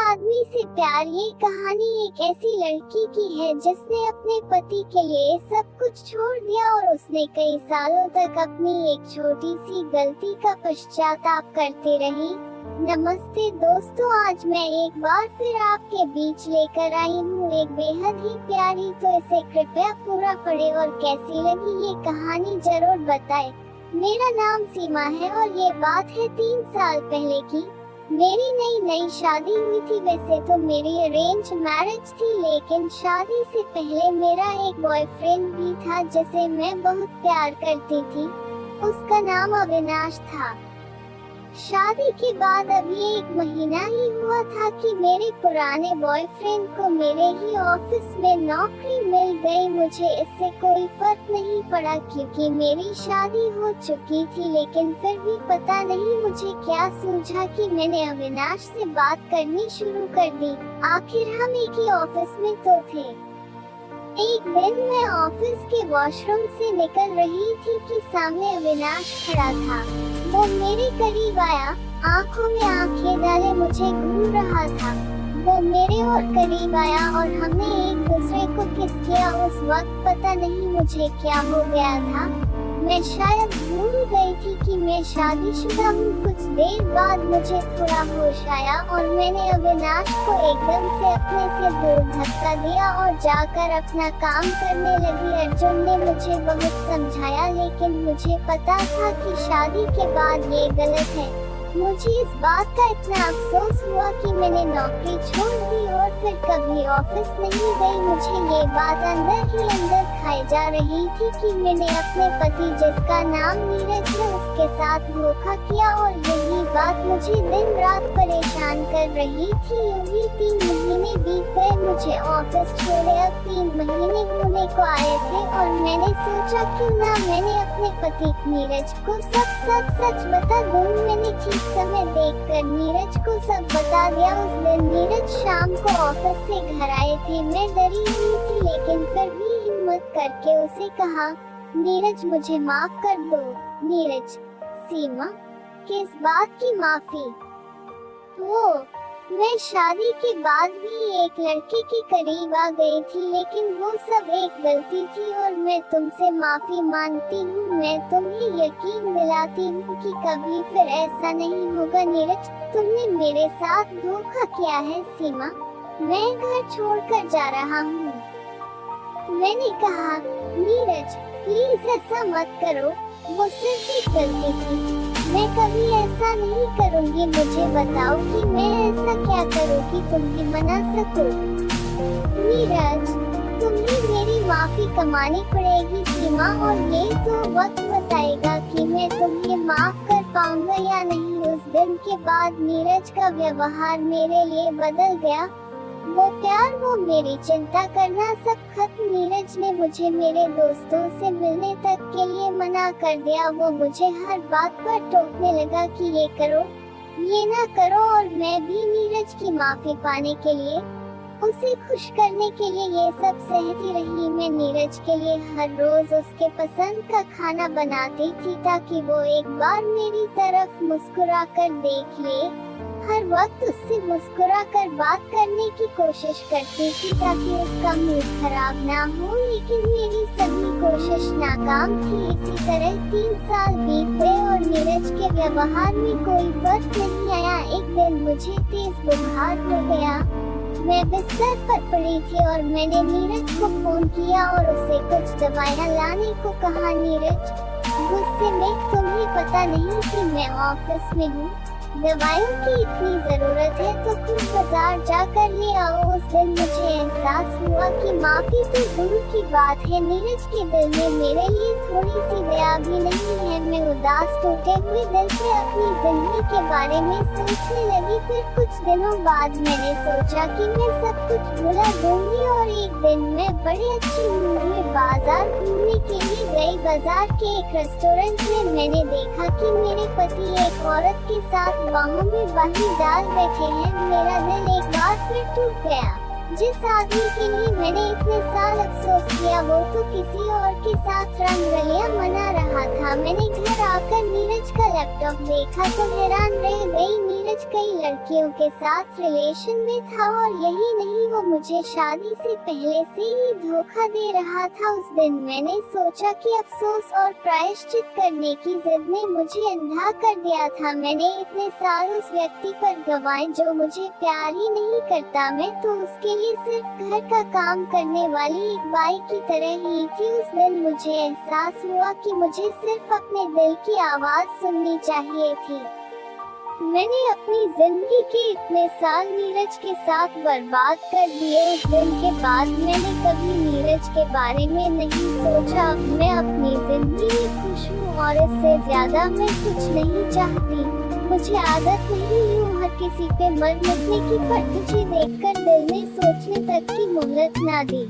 आदमी से प्यार। ये कहानी एक ऐसी लड़की की है जिसने अपने पति के लिए सब कुछ छोड़ दिया और उसने कई सालों तक अपनी एक छोटी सी गलती का पश्चाताप करती रही। नमस्ते दोस्तों, आज मैं एक बार फिर आपके बीच लेकर आई हूँ एक बेहद ही प्यारी, तो इसे कृपया पूरा पढ़े और कैसी लगी ये कहानी जरूर बताएं। मेरा नाम सीमा है और ये बात है 3 साल पहले की। मेरी नई शादी हुई थी। वैसे तो मेरी अरेंज मैरिज थी, लेकिन शादी से पहले मेरा एक बॉयफ्रेंड भी था जिसे मैं बहुत प्यार करती थी। उसका नाम अविनाश था। शादी के बाद अभी 1 महीना ही हुआ था कि मेरे पुराने बॉयफ्रेंड को मेरे ही ऑफिस में नौकरी मिल गई। मुझे इससे कोई फर्क नहीं पड़ा क्योंकि मेरी शादी हो चुकी थी, लेकिन फिर भी पता नहीं मुझे क्या सूझा कि मैंने अविनाश से बात करनी शुरू कर दी। आखिर हम एक ही ऑफिस में तो थे। एक दिन मैं ऑफिस के वॉशरूम से निकल रही थी कि सामने अविनाश खड़ा था। वो मेरे करीब आया, आंखों में आंखें डाले मुझे घूर रहा था। वो मेरे और करीब आया और हमने एक दूसरे को किस किया। उस वक्त पता नहीं मुझे क्या हो गया था। मैं शायद भूल गई थी कि मैं शादीशुदा हूँ। कुछ देर बाद मुझे थोड़ा होश आया और मैंने अविनाश को एकदम से अपने से दूर धक्का दिया और जाकर अपना काम करने लगी। अर्जुन ने मुझे बहुत समझाया, लेकिन मुझे पता था कि शादी के बाद ये गलत है। मुझे इस बात का इतना अफसोस हुआ कि मैंने नौकरी छोड़ दी और फिर कभी ऑफिस नहीं गई। मुझे ये बात अंदर ही अंदर खाई जा रही थी कि मैंने अपने पति, जिसका नाम नीरज है, उसके साथ धोखा किया और यही बात मुझे दिन रात परेशान कर रही थी। यूं ही 3 महीने बीत गए। मुझे ऑफिस छोड़े अब 3 महीने होने को आए थे और मैंने सोचा क्यों ना मैंने अपने पति नीरज को सच बता दूं। मैंने ठीक समय देखकर नीरज को सब बता दिया। उस दिन नीरज शाम को ऑफिस से घर आए थे। मैं डरी हुई थी, लेकिन फिर भी हिम्मत करके उसे कहा, नीरज मुझे माफ कर दो। नीरज, सीमा, किस बात की माफी? मैं शादी के बाद भी एक लड़के के करीब आ गई थी, लेकिन वो सब एक गलती थी और मैं तुमसे माफी मांगती हूँ। मैं तुम्हें यकीन दिलाती हूँ कि कभी फिर ऐसा नहीं होगा। नीरज, तुमने मेरे साथ धोखा किया है। सीमा, मैं घर छोड़कर जा रहा हूँ। मैंने कहा, नीरज प्लीज ऐसा मत करो, वो सिर्फ एक गलती थी। मैं कभी ऐसा नहीं करूँगी। मुझे बताओ कि मैं ऐसा क्या करूँ कि तुम्हें मना सकूं? नीरज, तुम्हें मेरी माफी कमानी पड़ेगी सीमा, और ये तो वक्त बताएगा कि मैं तुम्हें माफ कर पाऊंगा या नहीं। उस दिन के बाद नीरज का व्यवहार मेरे लिए बदल गया। वो प्यार, वो मेरी चिंता करना सब खत्म। नीरज ने मुझे मेरे दोस्तों से मिलने तक के लिए मना कर दिया। वो मुझे हर बात पर टोकने लगा कि ये करो, ये ना करो, और मैं भी नीरज की माफी पाने के लिए, उसे खुश करने के लिए ये सब सहती रही। मैं नीरज के लिए हर रोज उसके पसंद का खाना बनाती थी ताकि वो एक बार मेरी तरफ मुस्कुरा कर देख ले। हर वक्त उससे मुस्कुरा कर बात करने की कोशिश करती थी ताकि उसका मूड खराब ना हो, लेकिन मेरी सभी कोशिश नाकाम थी। इसी तरह 3 साल बीत गए और नीरज के व्यवहार में कोई फर्क नहीं आया। एक दिन मुझे तेज बुखार हो गया। मैं बिस्तर पर पड़ी थी और मैंने नीरज को फोन किया और उसे कुछ दवाइयाँ लाने को कहा। नीरज, गुस्से में, तुम्हें पता नहीं कि मैं ऑफिस में हूँ, दवाइयों की इतनी जरूरत है तो खुद बाजार जाकर ले आओ। उस दिन मुझे एहसास हुआ कि माफी तो दूर की बात है, नीरज के दिल में मेरे लिए थोड़ी सी दया भी नहीं है। मैं उदास टूटे हुए दिल से अपनी जिंदगी के बारे में सोचने लगी। फिर कुछ दिनों बाद मैंने सोचा कि मैं सब कुछ भुला दूंगी और एक दिन मैं बड़े अच्छे मूड में बाजार घूमने के लिए गई। बाजार के एक रेस्टोरेंट में मैंने देखा कि मेरे पति एक औरत के साथ बाहों में बाहें डाल बैठे हैं। मेरा दिल एक बार फिर टूट गया। जिस आदमी के लिए मैंने इतने साल अफसोस किया, वो तो किसी और के साथ रंगरलियां मना रहा था। मैंने घर आकर नीरज का लैपटॉप देखा तो हैरान रह गई। नीरज कई लड़कियों के साथ रिलेशन में था और यही नहीं, वो मुझे शादी से पहले से ही धोखा दे रहा था। उस दिन मैंने सोचा कि अफसोस और प्रायश्चित करने की जिद ने मुझे अंधा कर दिया था। मैंने इतने साल उस व्यक्ति पर गंवाए जो मुझे प्यार ही नहीं करता। मैं तो उसके लिए सिर्फ घर का काम करने वाली एक बाई की तरह ही थी। उस दिन मुझे एहसास हुआ कि मुझे सिर्फ अपने दिल की आवाज सुननी चाहिए थी। मैंने अपनी जिंदगी के इतने साल नीरज के साथ बर्बाद कर दिए। उस दिन के बाद मैंने कभी नीरज के बारे में नहीं सोचा। मैं अपनी जिंदगी में खुश हूँ और इससे ज्यादा मैं कुछ नहीं चाहती। मुझे आदत नहीं यूँ हर किसी पे मर मिटने की, पर तुझे देखकर दिल ने सोचने तक की मोहलत ना दी।